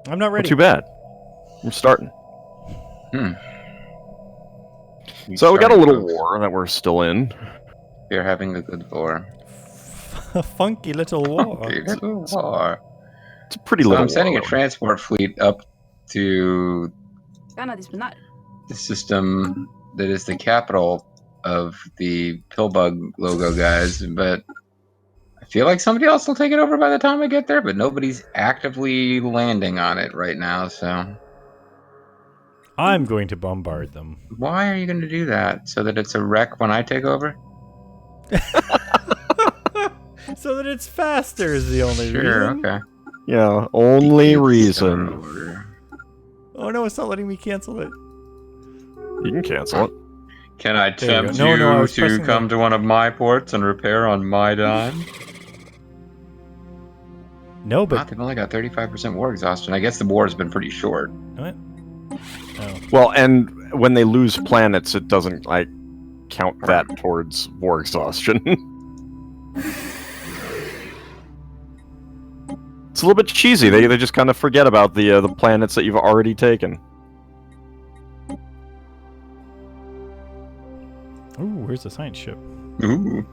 I'm not ready. Not too bad. I'm starting. So we got a little war that we're still in. We're having a good war. A funky little war. Funky little war. It's a pretty So little I'm sending war. a transport fleet up to the system that is the capital of the Pillbug logo guys, but I feel like somebody else will take it over by the time I get there, but nobody's actively landing on it right now, so... I'm going to bombard them. Why are you going to do that? So that it's a wreck when I take over? So that it's faster is the only reason. Sure, okay. Yeah, only reason. Oh no, it's not letting me cancel it. You can cancel it. Can I tempt you you to come to one of my ports and repair on my dime? No, but... They've only got 35% war exhaustion. I guess the war has been pretty short. What? Oh. Well, and when they lose planets, it doesn't, like, count that towards war exhaustion. It's a little bit cheesy. They just kind of forget about the planets that you've already taken. Ooh, where's the science ship? Ooh.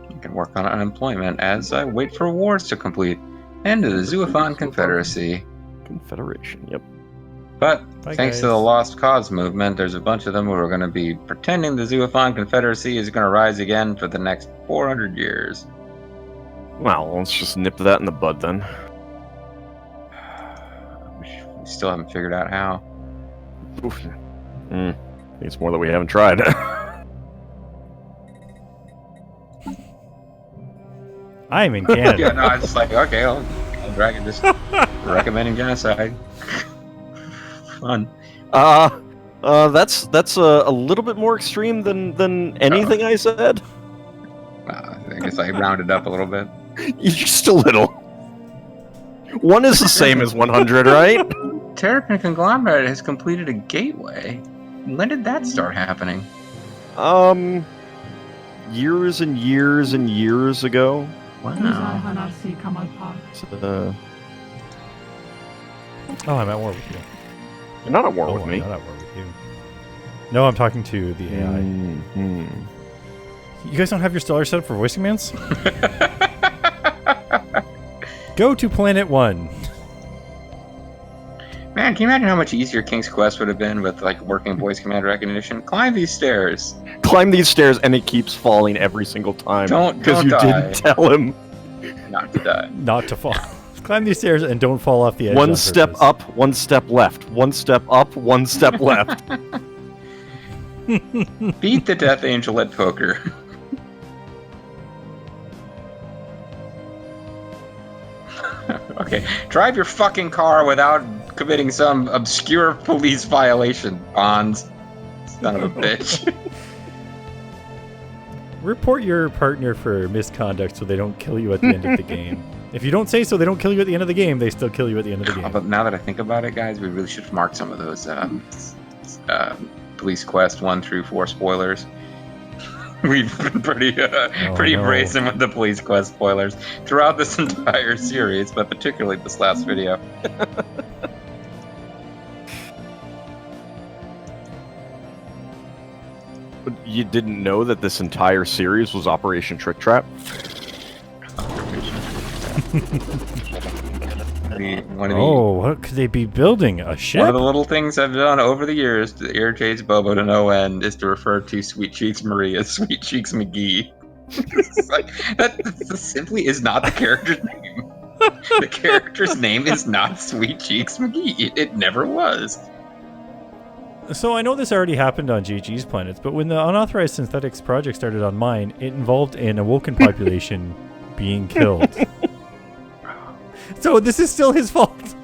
You can work on unemployment as I wait for wars to complete. End of the Zoophon Confederacy. Confederation, yep. But Bye, thanks guys. to the Lost Cause movement, there's a bunch of them who are going to be pretending the Zoophon Confederacy is going to rise again for the next 400 years. Well, let's just nip that in the bud then. We still haven't figured out how. Oof. I think it's more that we haven't tried. I'm in Canada. Yeah, no, it's like, okay, AuldDragon just recommending genocide. Fun. That's a little bit more extreme than anything I said. I guess I rounded up a little bit. Just a little. One is the same as 100, right? Terrapin Conglomerate has completed a gateway. When did that start happening? Years and years and years ago. Wow. Oh, I'm at war with you. You're not at war with I'm me. not at war with you. No, I'm talking to the AI. You guys don't have your Stellaris set up for voice commands? Go to Planet 1. Man, can you imagine how much easier King's Quest would have been with like working voice command recognition? Climb these stairs. Climb these stairs, and it keeps falling every single time. Don't you die. didn't tell him. Not to die. Not to fall. Climb these stairs and don't fall off the edge. One on step purpose. up, one step left. One step up, one step left. Beat the Death Angel at poker. Okay, drive your fucking car without committing some obscure police violation, Bonds. Son of a bitch. Report your partner for misconduct so they don't kill you at the end of the game. If you don't say so, they don't kill you at the end of the game. They still kill you at the end of the game. But now that I think about it, guys, we really should have marked some of those Police Quest 1 through 4 spoilers. We've been pretty brazen with the Police Quest spoilers throughout this entire series, but particularly this last video. But you didn't know that this entire series was Operation Trick Trap? What could they be building? A ship? One of the little things I've done over the years to irritate Bobo to no end is to refer to Sweet Cheeks Marie as Sweet Cheeks McGee. Like, that simply is not the character's name. The character's name is not Sweet Cheeks McGee. It never was. So I know this already happened on JG's planets, but when the unauthorized synthetics project started on mine, it involved an awoken population being killed. So this is still his fault.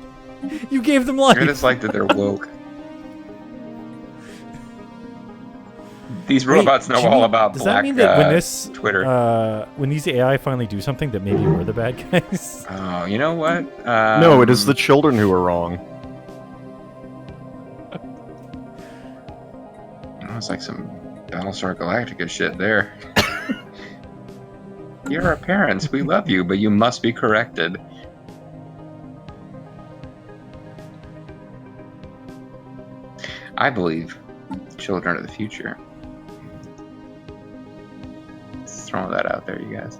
You gave them life. I just like that they're woke. These robots know all about does black that mean that when this Twitter. When these AI finally do something, that maybe we're the bad guys? Oh, you know what? No, it is the children who are wrong. It's like some Battlestar Galactica shit there. You're our parents. We love you, but you must be corrected. I believe children are the future. Just throwing that out there, you guys.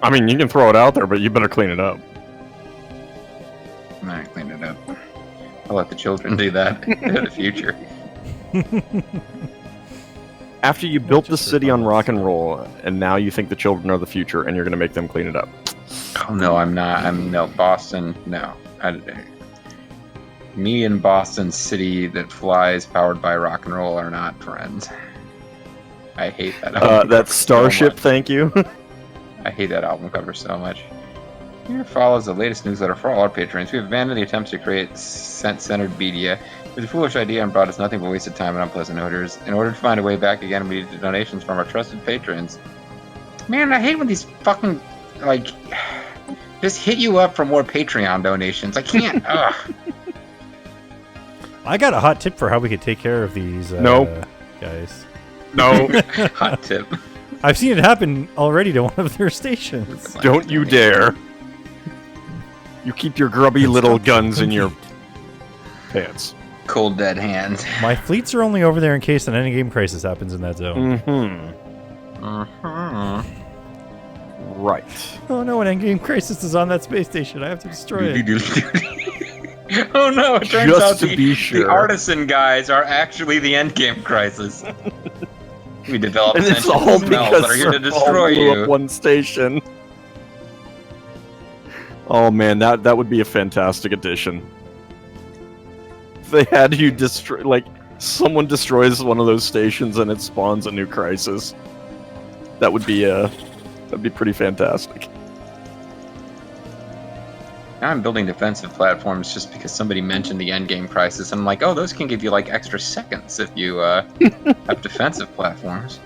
I mean, you can throw it out there, but you better clean it up. I'm not clean it up. I'll let the children do that in the future. After you built the city on rock and roll, and now you think the children are the future, and you're going to make them clean it up. Oh, no, I'm not. No, Boston, no. Me and Boston City that flies powered by rock and roll are not friends. I hate that album. That Starship, so thank you. I hate that album cover so much. Here follows the latest newsletter for all our patrons. We have abandoned the attempts to create centered media. It was a foolish idea and brought us nothing but wasted time and unpleasant odors. In order to find a way back again, we needed donations from our trusted patrons. Man, I hate when these fucking, like, just hit you up for more Patreon donations. I can't. Ugh. I got a hot tip for how we could take care of these guys. No. Hot tip. I've seen it happen already to one of their stations. Don't you dare. You keep your grubby little guns in your pants. Cold dead hands. My fleets are only over there in case an endgame crisis happens in that zone. Right. Oh no, an endgame crisis is on that space station. I have to destroy it. Oh no, it turns Just out to be sure. the artisan guys are actually the endgame crisis. We developed And it's sentient all smells because that are here to Zerfall destroy blew you. up one station. Oh man, that would be a fantastic addition. If they had you destroy, like, someone destroys one of those stations and it spawns a new crisis. That'd be pretty fantastic. Now I'm building defensive platforms just because somebody mentioned the endgame crisis, and I'm like, oh, those can give you like extra seconds if you have defensive platforms.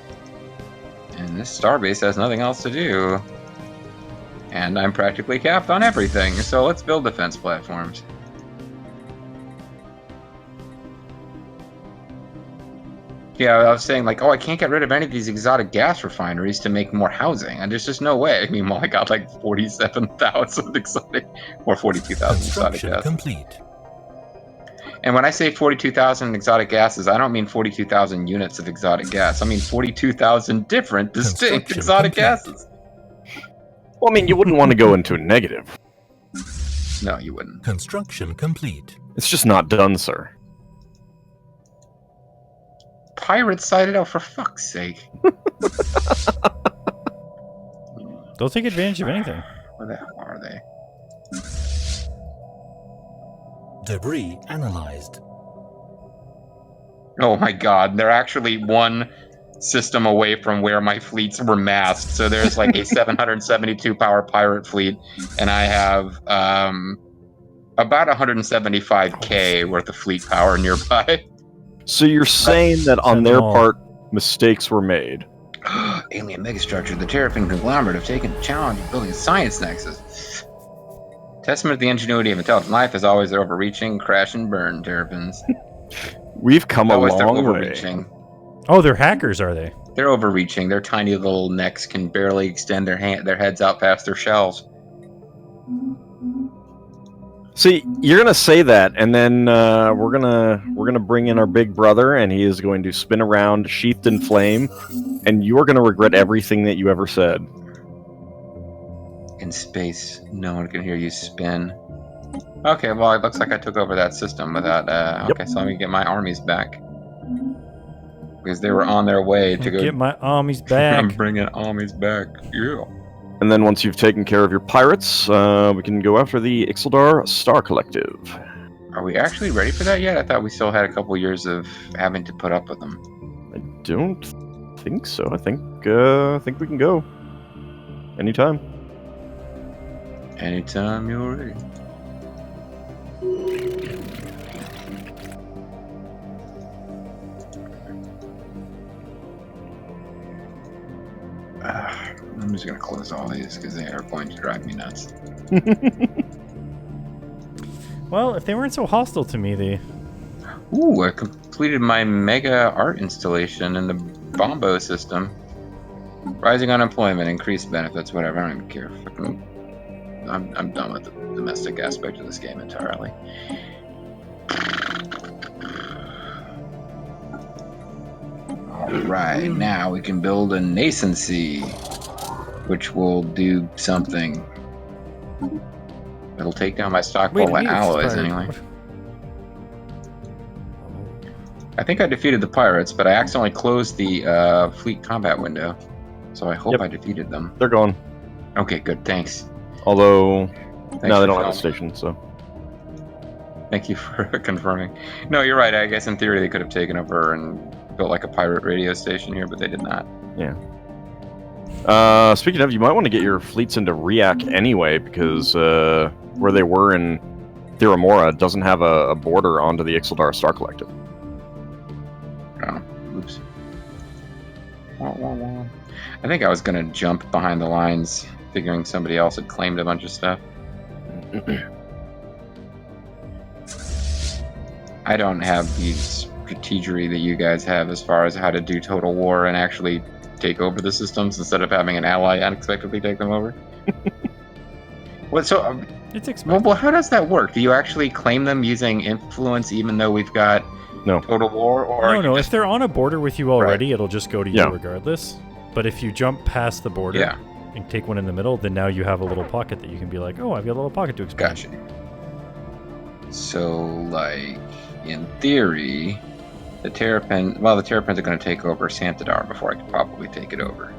And this starbase has nothing else to do. And I'm practically capped on everything, so let's build defense platforms. Yeah, I was saying, like, oh, I can't get rid of any of these exotic gas refineries to make more housing, and there's just no way. Meanwhile, I got like 47,000 exotic, or 42,000 exotic gases. Complete. And when I say 42,000 exotic gases, I don't mean 42,000 units of exotic gas. I mean 42,000 different, distinct exotic gases. Well, I mean, you wouldn't want to go into a negative. No, you wouldn't. Construction complete. It's just not done, sir. Pirates sighted out, for fuck's sake. They'll take advantage of anything. Where the hell are they? Debris analyzed. Oh my god, they're actually one system away from where my fleets were massed. So there's like a 772 power pirate fleet, and I have about 175k worth of fleet power nearby. So you're saying that on their part, mistakes were made? Alien megastructure, the Terrapin conglomerate have taken the challenge of building a science nexus. Testament to the ingenuity of intelligent life is always overreaching, crash and burn, Terrapins. We've come a long way. Overreaching. Oh, they're hackers, are they? They're overreaching. Their tiny little necks can barely extend their heads out past their shells. See, you're gonna say that, and then we're gonna bring in our big brother, and he is going to spin around, sheathed in flame, and you're gonna regret everything that you ever said. In space, no one can hear you spin. Okay, well, it looks like I took over that system without. Okay, so let me get my armies back, because they were on their way to go get my armies back. I'm bringing armies back. Yeah. And then once you've taken care of your pirates, we can go after the Ixeldar Star Collective. Are we actually ready for that yet? I thought we still had a couple years of having to put up with them. I don't think so. I think we can go anytime. Anytime you're ready. I'm just going to close all these because they are going to drive me nuts. Well, if they weren't so hostile to me, they... Ooh, I completed my mega art installation in the Bombo system. Rising unemployment, increased benefits, whatever. I don't even care. Fucking, I'm done with the domestic aspect of this game entirely. Alright, now we can build a nascency, which will do something. It'll take down my stockpile of alloys anyway. I think I defeated the pirates, but I accidentally closed the fleet combat window. So I hope I defeated them. They're gone. Okay, good, thanks. Although, Thanks no, they for don't have a filming. station, so. Thank you for confirming. No, you're right. I guess in theory they could have taken over and built like a pirate radio station here, but they did not. Yeah. Speaking of, you might want to get your fleets into Riak anyway, because where they were in Theramora doesn't have a border onto the Ixeldar Star Collective. Oh, oops. I think I was going to jump behind the lines, figuring somebody else had claimed a bunch of stuff. I don't have the strategery that you guys have as far as how to do total war and actually take over the systems instead of having an ally unexpectedly take them over. What? So, it's expected. well, how does that work? Do you actually claim them using influence, even though we've got total war? Or no. If they're on a border with you already, Right. it'll just go to you regardless. But if you jump past the border and take one in the middle, then now you have a little pocket that you can be like, oh, I've got a little pocket to expand. Gotcha. So, like, in theory, the Terrapins are going to take over Santidar before I could probably take it over.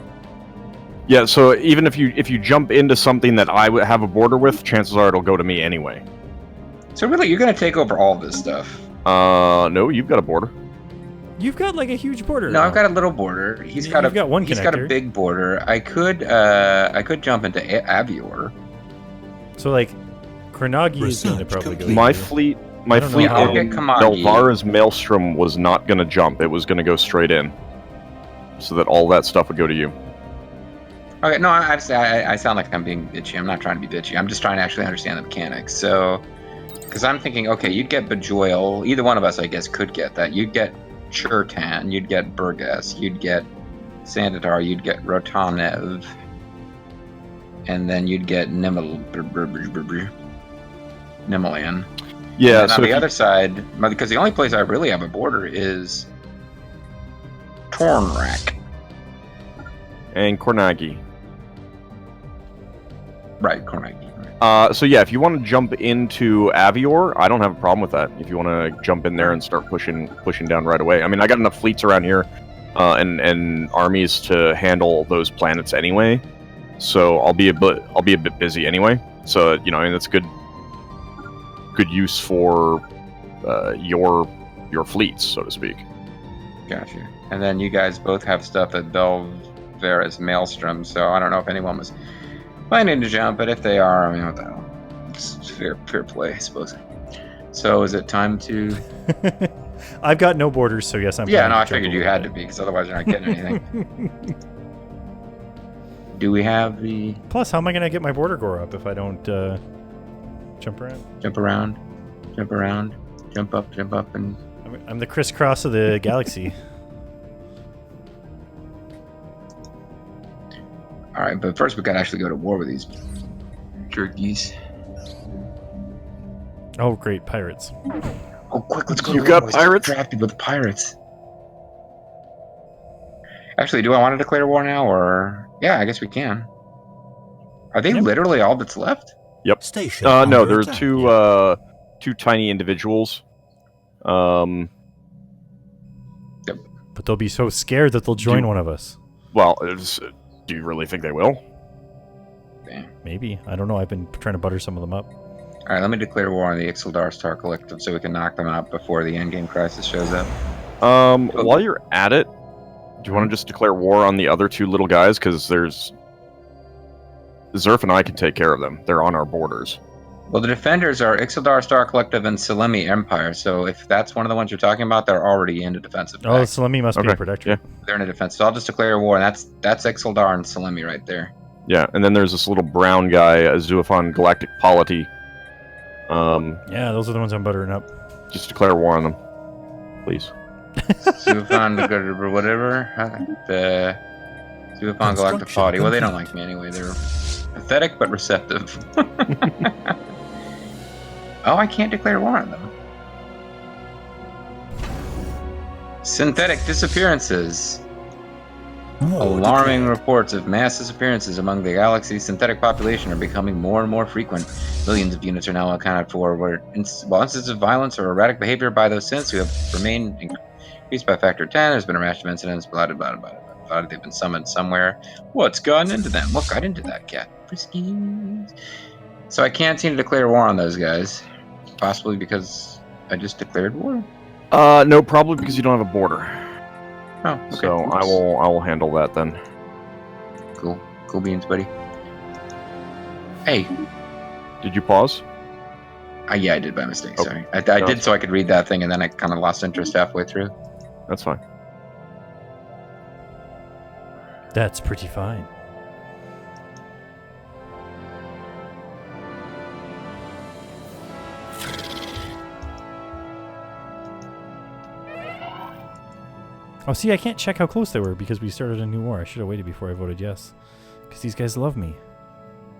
Yeah, so even if you jump into something that I would have a border with, chances are it'll go to me anyway. So really, you're going to take over all this stuff? No, you've got a border. You've got like a huge border. No, I've got a little border. He's got one He's got a connector. big border. I could jump into Avior. So like, Kronagi is going to Research probably go. complete. My here. fleet I don't know in how- I'll get Kamagi. Delvara's Maelstrom was not going to jump. It was going to go straight in. So that all that stuff would go to you. Okay, no, I sound like I'm being bitchy. I'm not trying to be bitchy. I'm just trying to actually understand the mechanics. So, because I'm thinking, okay, you'd get Bejoil. Either one of us, I guess, could get that. You'd get Churtan. You'd get Burgas. You'd get Sandidar. You'd get Rotanev. And then you'd get Nimelian. Yeah, And so on the if other side, because the only place I really have a border is Tornrak. and Kornagi. Right, Kornagi. So yeah, if you want to jump into Avior, I don't have a problem with that. If you want to jump in there and start pushing down right away. I mean, I got enough fleets around here, and armies to handle those planets anyway. So I'll be a bit busy anyway. So I mean that's good use for your fleets, so to speak. Gotcha. And then you guys both have stuff at Belvera's Maelstrom, so I don't know if anyone was planning to jump, but if they are, I mean, what the hell? It's fair play, I suppose. So is it time to... I've got no borders, so yes, I'm. Yeah, planning no, to I jump figured a you little had bit. to be, because otherwise you're not getting anything. Do we have the... Plus, how am I going to get my border gore up if I don't jump around? Jump around, jump up, and... I'm the crisscross of the galaxy. Alright, but first we gotta actually go to war with these jerkies. Oh, great, pirates. Oh, quick, let's go You to got war. pirates? Drafted with pirates. Actually, do I want to declare war now, or... Yeah, I guess we can. Are they Yep. literally all that's left? Yep. Station No, under there's attack. two tiny individuals. But they'll be so scared that they'll join one of us. Well, do you really think they will? Damn. Maybe. I don't know. I've been trying to butter some of them up. Alright, let me declare war on the Ixeldar Star Collective so we can knock them out before the endgame crisis shows up. While you're at it, do you want to just declare war on the other two little guys? Because there's... Zerf and I can take care of them. They're on our borders. Well, the defenders are Ixeldar Star Collective and Selemi Empire, so if that's one of the ones you're talking about, they're already in a defensive Oh, pact. Selemi must be Okay, a protector. yeah. They're in a defense. So I'll just declare war, and that's Ixeldar and Selemi right there. Yeah, and then there's this little brown guy, Azuafon Galactic Polity. Yeah, those are the ones I'm buttering up. Just declare war on them, please. Sufan or whatever. Supapon Galactopody. Well, they don't like me anyway. They're pathetic but receptive. Oh, I can't declare war on them. Synthetic disappearances. Alarming reports of mass disappearances among the galaxy's synthetic population are becoming more and more frequent. Millions of units are now accounted for, while instances of violence or erratic behavior by those synths who have remained increased by factor 10. There's been a rash of incidents, blah, blah, blah, blah, blah. They've been summoned somewhere. What's gotten into them? What got into that cat? Friskies. So I can't seem to declare war on those guys. Possibly because I just declared war. No, probably because you don't have a border. Oh, okay. So Oops. I will handle that then. Cool. Cool beans, buddy. Hey. Did you pause? Yeah, I did by mistake. Okay. Sorry. I did so I could read that thing, and then I kind of lost interest halfway through. That's fine. That's pretty fine. Oh, see, I can't check how close they were because we started a new war. I should have waited before I voted yes. Because these guys love me.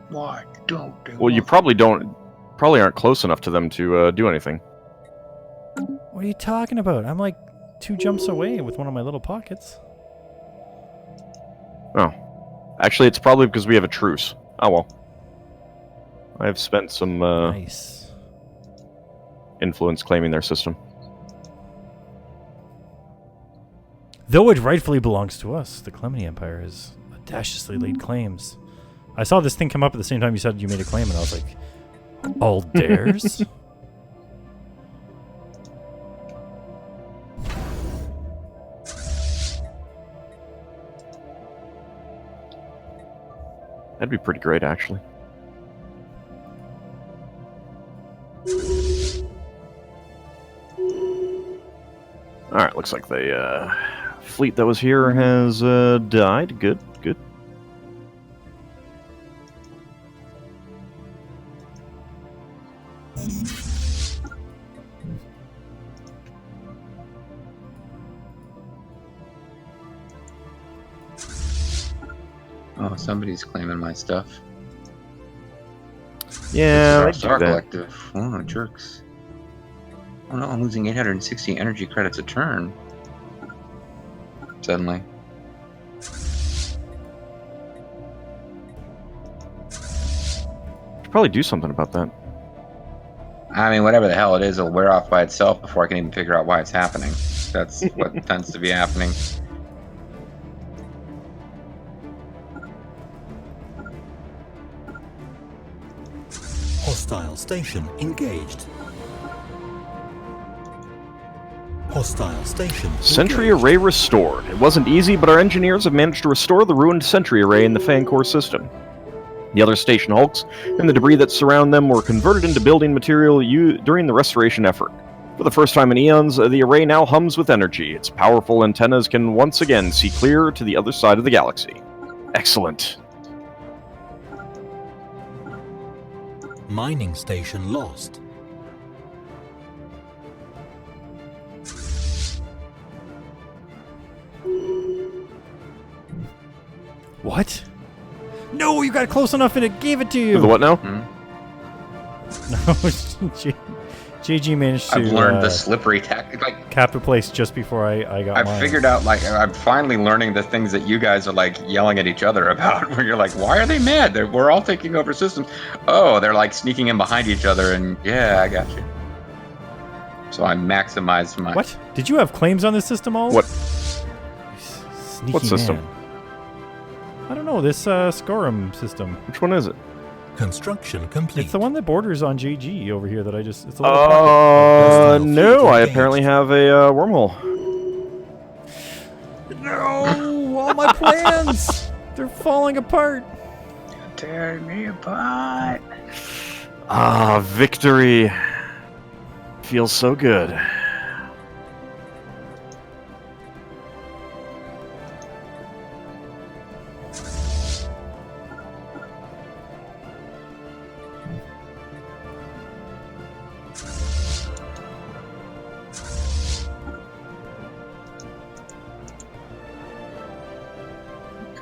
What don't they? Well, you probably aren't close enough to them to do anything. What are you talking about? I'm like 2 jumps away with one of my little pockets. Oh. Actually, it's probably because we have a truce. Oh well. I've spent some Nice. influence claiming their system. Though it rightfully belongs to us, the Clemeny Empire has audaciously laid claims. I saw this thing come up at the same time you said you made a claim, and I was like, all dares? That'd be pretty great, actually. Alright, looks like the fleet that was here has died. Good, good. Oh, somebody's claiming my stuff. Yeah, it's our collective. Oh, jerks. Oh no, I'm losing 860 energy credits a turn. Suddenly. Should probably do something about that. I mean, whatever the hell it is, it'll wear off by itself before I can even figure out why it's happening. That's what tends to be happening. Hostile station engaged. Hostile station Sentry engaged. array restored. It wasn't easy, but our engineers have managed to restore the ruined sentry array in the fan core system. The other station hulks and the debris that surround them were converted into building material during the restoration effort. For the first time in eons, the array now hums with energy. Its powerful antennas can once again see clear to the other side of the galaxy. Excellent. Mining station lost. What? No, you got close enough and it gave it to you. The what now? No, JG managed to I've learned the slippery tactic. Like, cap a place just before I got mine. I've figured out, like, I'm finally learning the things that you guys are, like, yelling at each other about, where you're like, why are they mad? We're all taking over systems. Oh, they're, like, sneaking in behind each other, and, yeah, I got you. So I maximized my... What? Did you have claims on this system, all? What? Sneaky What system? man. I don't know, this Scorum system. Which one is it? Construction complete. It's the one that borders on JG over here that I just... It's a little pocket. No, I apparently have a wormhole. No! All my plans! They're falling apart! Tearing me apart. Ah, victory. Feels so good.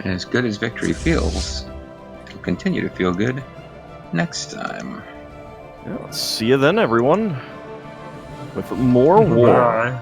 And as good as victory feels, it'll continue to feel good next time. Yeah, see you then, everyone. With more war. Bye.